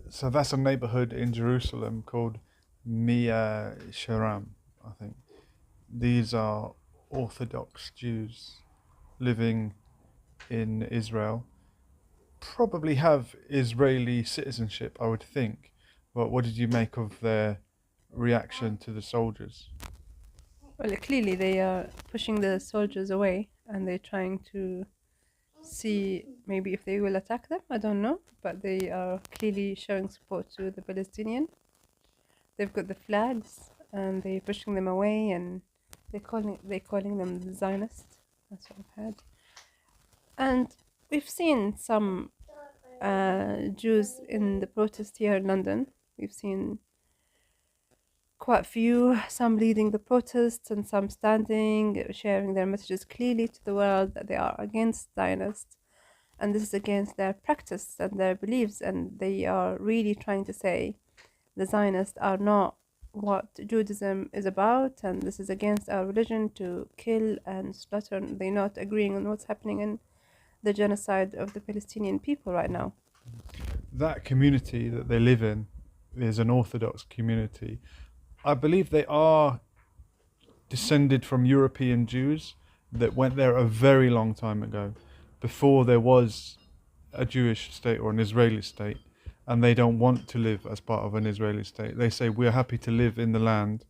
So that's a neighborhood in Jerusalem called Mea Shearim, I think. These are Orthodox Jews living in Israel. Probably have Israeli citizenship, I would think. But what did you make of their reaction to the soldiers? Well, clearly they are pushing the soldiers away and they're trying to see maybe if they will attack them. I don't know, but they are clearly showing support to the Palestinian. They've got the flags and they're pushing them away, and they're calling them the Zionists. That's what I've heard. And we've seen some Jews in the protest here in London. We've seen quite few, some leading the protests and some standing, sharing their messages clearly to the world that they are against Zionists and this is against their practice and their beliefs. And they are really trying to say the Zionists are not what Judaism is about, and this is against our religion to kill and slaughter. They're not agreeing on what's happening in the genocide of the Palestinian people right now. That community that they live in is an Orthodox community. I believe they are descended from European Jews that went there a very long time ago, before there was a Jewish state or an Israeli state, and they don't want to live as part of an Israeli state. They say we're happy to live in the land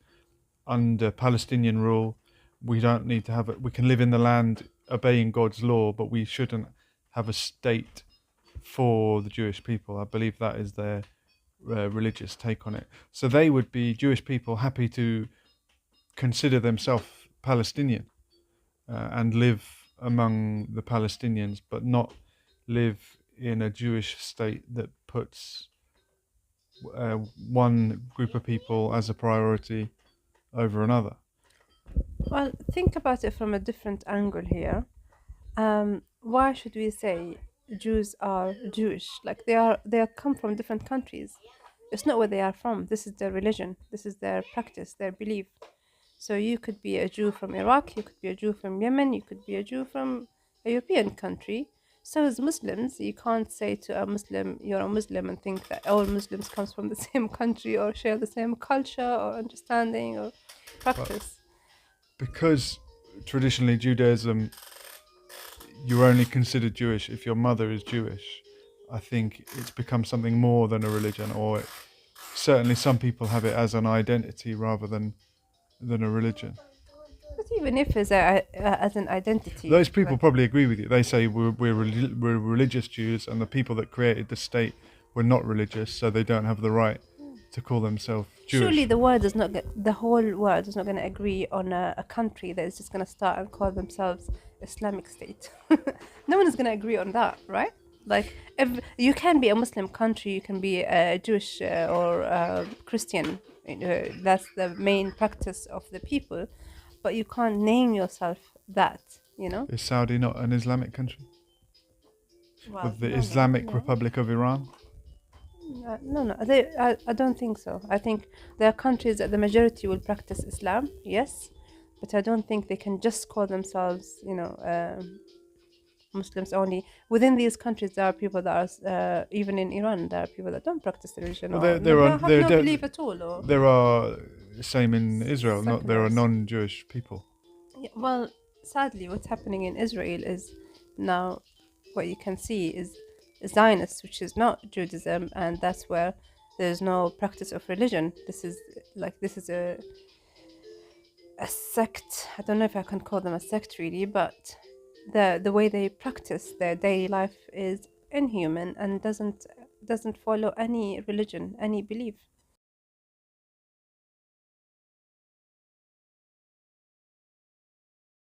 under Palestinian rule. We don't need to have it. We can live in the land obeying God's law, but we shouldn't have a state for the Jewish people. I believe that is their religious take on it. So they would be Jewish people happy to consider themselves Palestinian and live among the Palestinians, but not live in a Jewish state that puts one group of people as a priority over another. Well, think about it from a different angle here. Why should we say Jews are Jewish? Like they are come from different countries. It's not where they are from. This is their religion. This is their practice, their belief. So you could be a Jew from Iraq, you could be a Jew from Yemen, you could be a Jew from a European country. So as Muslims, you can't say to a Muslim, you're a Muslim, and think that all Muslims comes from the same country or share the same culture or understanding or But practice. because traditionally Judaism, you're only considered Jewish if your mother is Jewish, I think it's become something more than a religion, or certainly some people have it as an identity rather than a religion. But even if it's as an identity, Those people like probably agree with you. They say we're religious Jews, and the people that created the state were not religious, so they don't have the right to call themselves surely Jewish. the world is not the whole world is not going to agree on a country that is just going to start and call themselves Islamic State. No one is going to agree on that, right? Like, if you can be a Muslim country, you can be a Jewish or Christian. That's the main practice of the people, but you can't name yourself that. You know? Is Saudi not an Islamic country? Well, With the no, no, Islamic no. Republic of Iran? No. I don't think so. I think there are countries that the majority will practice Islam, yes, but I don't think they can just call themselves, Muslims only. Within these countries, there are people that are, even in Iran, there are people that don't practice religion Well, or don't have no belief at all or there are same in Israel. Not there are seculars. non-Jewish people. Yeah, well, sadly, what's happening in Israel is now what you can see is Zionist, which is not Judaism, and that's where there's no practice of religion. This is a sect. I don't know if I can call them a sect really, but the way they practice their daily life is inhuman and doesn't follow any religion, any belief.